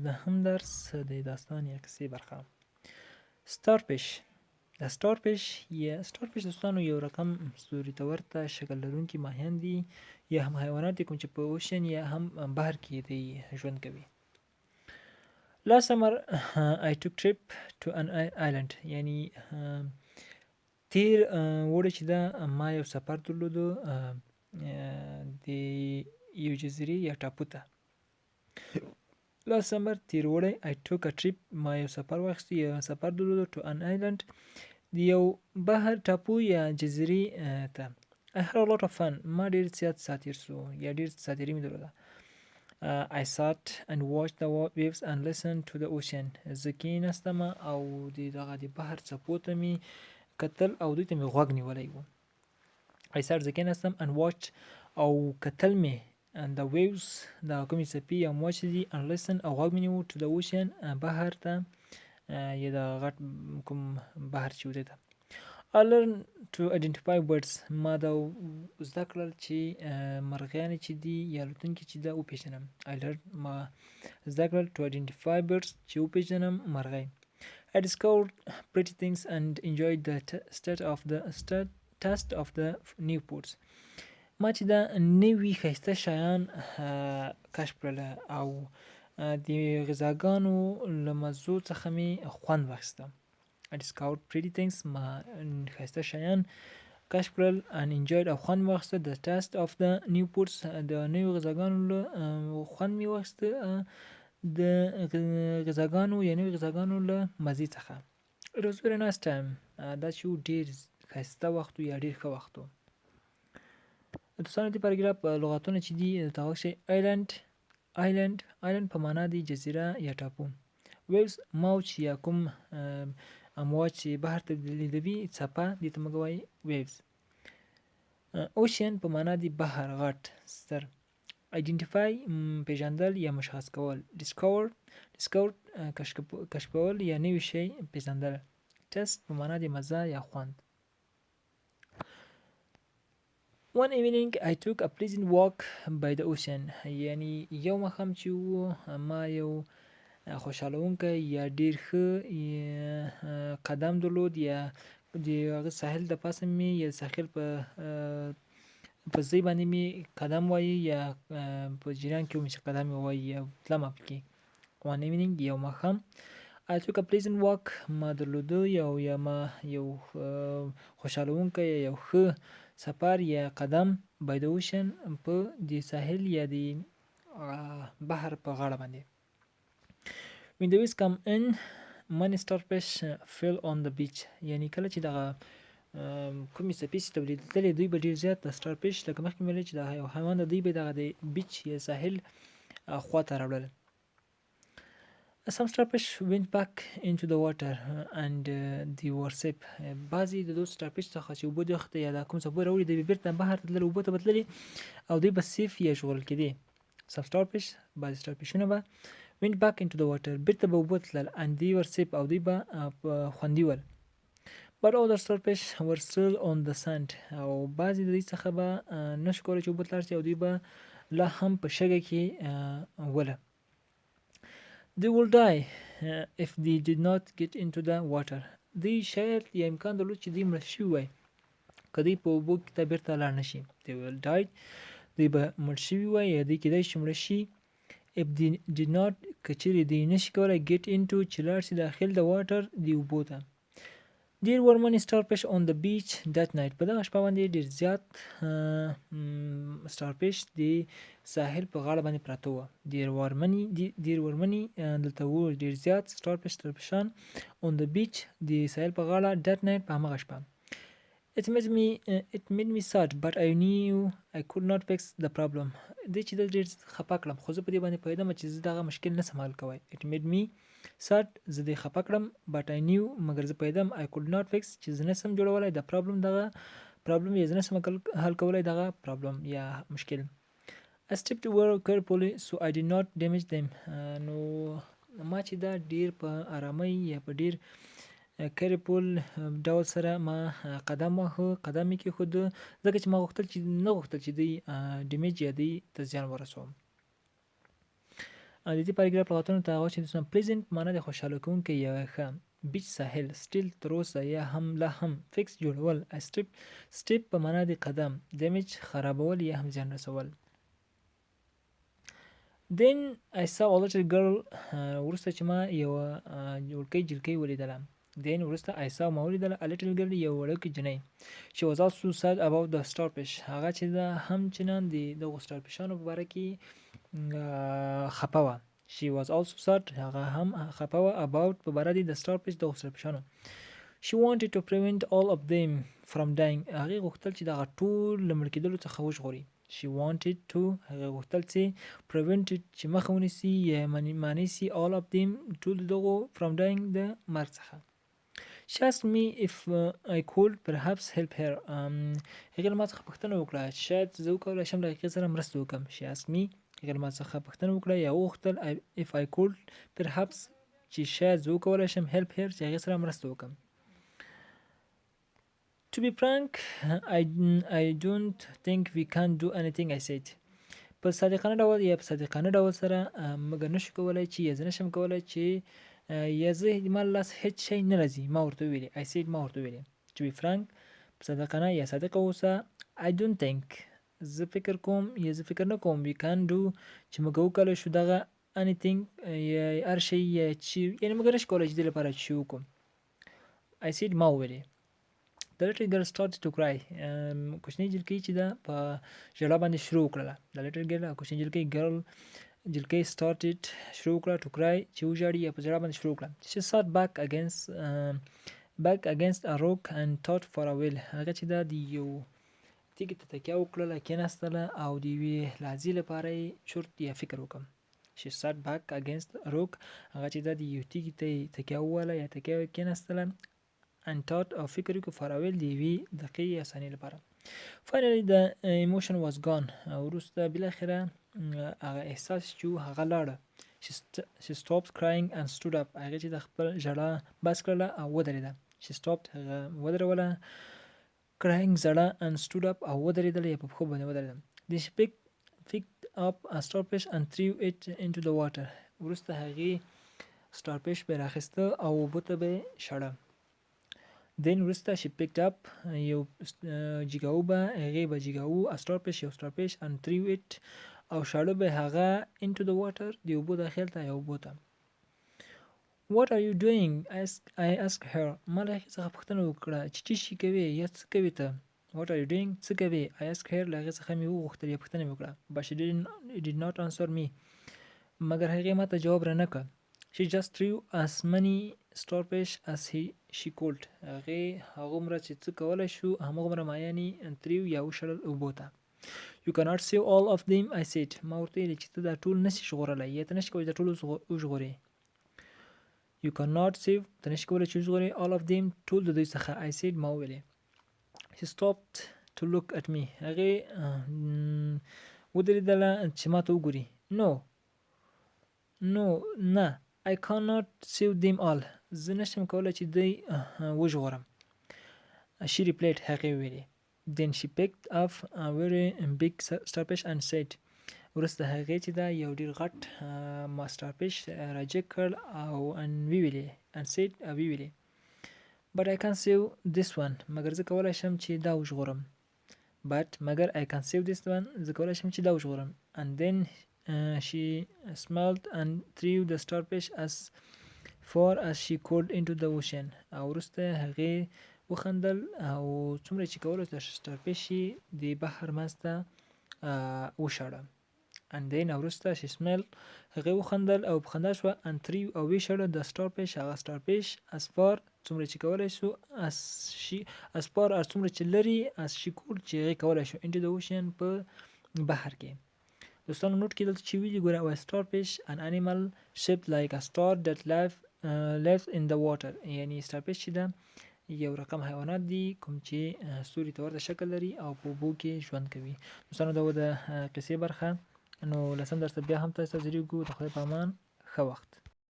9م درس د داستان یا کیسې برخه. ستارفش د ستارفش دوستانو یو رقم ستوري ته ورته شکل لرونکي ماهیان دي یا هم حیوانات دي کوم چې په اوشن یا هم بحر کې دی ژوند کوي. Last summer I took trip to an island یعنی تیر وړه چې دا ما یو سفر درلودو د یو جزیرې یا ټاپو ته. Last summer تیر وړی I took a trip ما یو سفر واخیستی یا سفر درلودو to an island د یو بحر ټاپو یا جزیرې ته. I had a lot of fun ما ډیر زیات ساعت تیر سو یا ډیر ساعت تیري مې درلوده. I sat and watched the waves and listened to the ocean. زه کېناستم او د بحر څپو ته مې کتل او دوی ته مې غوږ نیولی و. I sat زه کېناستم and watched او کتل مې the waves دا کومې څپې یا موج دي and listen او غوږ مې نیو to the ocean بحر ته یا د غټ کوم بحر چې و دې ته. I learned to identify birds ما دا زده کړل چې مرغیانې چې دي یا الوتونکي چې ده وپېژنم. I learned ما زده کړل to identify birds چې وپېژنم مرغۍ. I discovered pretty things and enjoyed the taste of the new foods. ما چې دا نوي ښایسته شیان کشف کړل او د غذاګانو له مزو څخه مې خوند واخیسته. I discovered pretty things ما ښایسته شیان کشف کړل and enjoyed او خوند مې واخیسته the taste of the new foods د نویو غذاګانو له خوند مې واخیسته د غذاګانو یا نویو غذاګانو له مزې څخه. It was very nice time دا چې ډېر ښایسته وخت یا ډېر ښه وخت و. دوستانو دې پاراګراف لغاتونه چې دي هغه شی island په معنا دی جزیره یا ټاپو. waves موج یا کوم امواج چې بحر ته لیدوي څپه دې ته موږ وایي waves. ocean په معنا دی بحر غټ ستر. identify پیژندل یا مشخص کول. discover کشفول یا نوی شی پیژندل. taste په معنا دی مزه یا خوند. One evening I took a pleasant walk by the ocean یعنی یو ماښام چې ما یو خوشحالونکی یا ډیر ښه قدم درلود یا د هغه ساحل د پاسه مې یا ساحل په ځای باندې مې قدم وایي یا په جریان کې مې چې قدم وایي یا تلمه پکې. One evening یو ماښام I took a pleasant walk ما درلوده یا ما یو خوشحالونکی یو ښه سفر یا قدم by the ocean په د ساحل یا د بحر په غاړه باندې. When the waves come in many starfish fell on the beach یعنی کله چې دغه کومې څپې چې تولیدېدلې دوی به ډېر زیات د starfish لکه مخکې مې ویلې چې دغه یو حیوان د دوی به دغه د بیچ یا ساحل خواته راوړل. Some starfish went back into the water and they were safe. بعضې د دوی starfish څخه چې اوبه دوی ته یا د کوم څپو راوړي دوی بېرته بحر ته تللې اوبو ته به تللې او دوی به سیف یا ژغورل کېدې. Some starfish بعضې starfishونه به went back into the water بېرته به اوبو ته تلل and they were safe او دوی به خوندي ول. But other starfish were still on the sand او بعضې د دوی څخه به نشو کولی چې اوبو ته لاړ شي او دوی به لا هم په شګه کې وله. They will die if they did not get into the water. دوی شاید یا امکان درلود چې دوی مړه شوي وای که دوی په اوبو کې ته بېرته لاړ نه شي. They will die دوی به مړ شوي وای یا دوی کېدای شي مړه شي if they did not که چیرې دوی نشي کولی get into چې لاړ شي داخل د واټر د اوبو ته. There were many starfish on the beach that night. په دغه شپه باندې ډېر زیات starfish د ساحل په غاړه باندې پراته وو. There were many دلته وو ډېر زیات starfishان on the beach د ساحل په غاړه that night په همغه شپه. It made me sad but I knew I could not fix the problem. دې چې ډېر خفه کړم خو زه په دې باندې پوهېدم چې زه دغه مشکل نسم حل کوی. It made me sad زه دې خفه کړم but I knew مګر زه پوهېدم I could not fix چې زه نسم جوړولی د دغه problem یا زه نسم حل کولی دغه problem یا مشکل. I stepped very carefully so I did not damage them. نو ما چې دا ډېر په آرامۍ یا په ډېر careful ډول سره ما قدم واهه قدم مې کېښوده ځکه چې ما نه غوښتل چې دوی ډیمیج یا دوی ته زیان ورسوم. د دې پاراګراف لغاتونه ته هغه چې د پلیزنت معنا د خوشاله کوونکی یا ښه، بیچ ساحل، سټیل تر اوسه یا هم لا هم، فکس جوړول، سټیپ په معنا د قدم، ډیمیج خرابول یا هم زیان رسول. Then I saw a little girl وروسته چې ما یوه وړکۍ جلکۍ ولیدله. Then وروسته I saw ما ولیدله a little girl یو وړوکې جنۍ. She was also sad about the starfish. هغه چې ده هم چنان د دغو starfishانو په باره کې خفه وه. She was also sad هغه هم خفه وه about په باره د starfish دغو starfishانو. She wanted to prevent all of them from dying. هغې غوښتل چې دغه ټول له مړه کېدلو څخه وژغوري. She wanted to هغه غوښتل چې prevented چې مخه ونیسي یا معنی سي all of them ټول دغو from dying د مرګ څخه. She asked me if I could perhaps help her. هغې له ما څخه پوښتنه وکړه چې شاید زه وکولی شم له هغې سره مرسته وکړم. She asked me هغې له ما څخه پوښتنه وکړه یا وغوښتل if I could perhaps چې شاید زه وکولی شم help her چې هغې سره مرسته وکړم. To be frank, I don't think we can do anything, I said. په صادقانه ډول یا په صادقانه ډول سره مګر نشو کولی چې یا زه نشم کولی چې یا زه ما له لاسه هېڅ شی نه راځي. ما ورته وویلې I said ما ورته وویلې. To be frank په صادقانه یا صادقه اوسه I don't think زه فکر کوم یا زه فکر نه کوم we can do چې موږ وکولی شو دغه anything یا هر شی یا چې یعنې موږ نشو کولی چې دې لپاره چې وکړو. I said ما وویلې. The little girl started to cry. کوچنۍ جلکۍ چې ده په ژړا باندې شروع کړله. The little girl کوچنۍ جلکۍ started شروع کړه to cry چې وژاړي یا په ژړا باندې شروع کړه. She sat back against a rock and thought for a while. هغه چې ده د یو تیږې ته تکیه وکړله کېناستله او د یوې لحظې لپاره یې چورت یا فکر وکړ. She sat back against a rock هغه چې ده د یو تیږې ته یې تکیه ووهله یا تکیه یې کېناستله and thought او فکر وکړو for a while د یوې دقیقې یا ثانیې لپاره. Finally the emotion was gone. وروسته بالاخره هغه احساس چې هغه لاړه. She stopped crying and stood up. هغې چې د خپل ژړا بس کړله او ودرېده. She stopped هغه ودروله crying ژړا and stood up او ودرېدله یا په پښو باندې ودرېده. Then she picked up a starfish and threw it into the water. وروسته هغې starfish به یې راخیسته او اوبو ته به یې شړه. Then وروسته she picked up یو جیګاو به هغې به جیګاو a starfish یو starfish and threw it او شاړه به هغه into the water د اوبو داخل ته یا اوبو ته. What are you doing? I asked her. ما له هغې څخه پوښتنه وکړه چې څه شی کوې یا څه کوې ته. What are you doing? څه کوې. I asked her. له هغې څخه مې وغوښتل یا پوښتنه مې وکړه. But she did not answer me. مګر هغې ما ته جواب را نه کړ. She just threw as many starfish as she could. هغې هغومره چې څه کولی شو همغومره مایانې threw یا وشړل اوبو ته. You cannot save all of them, I said. ما ورته ویلې چې ته دا ټول نشي ژغورلی یا ته نشي کولی دا ټول وژغورې. You cannot save ته نشي کولی چې وژغورې all of them ټول د دوی څخه. I said ما وویلې. She stopped to look at me. هغې ودرېدله چې ما ته وګوري. No نه I cannot save them all. زه نشم کولی چې دوی وژغورم. She replied هغې وویلې. Then she picked up a very big starfish and said. وروسته هغې چې دا یو ډېر غټ starfish راجګ کړ او ویلې and said ویلې. But I can save this one. مګر زه کولی شم چې دا وژغورم. مګر I can save this one. زه کولی شم چې دا وژغورم. And then she smiled and threw the starfish as far as she could into the ocean. او وروسته هغې وخندل او څومره چې کولی د starfish یې د بحر منځ ته وشاړه. And then وروسته she smiled هغې وخندل او په خندا شوه and threw او ویشاړه د starfish هغه starfish as far څومره چې کولی شو as far as څومره چې لرې as she could چې هغې کولی شو into the ocean په بحر کې. دوستانو نوټ کې دلته چې ویلي ګوره a starfish an animal shaped like a star that lives in the water. یعنی starfish چې ده یو رقم حیوانات دي کوم چې ستوري ته ورته شکل لري او په اوبو کې ژوند کوي. دوستانو دا و د قصې برخه. نو لسم درس ته بیا هم تاسو ته حاضرېږو. د خدای په امان ښه وخت.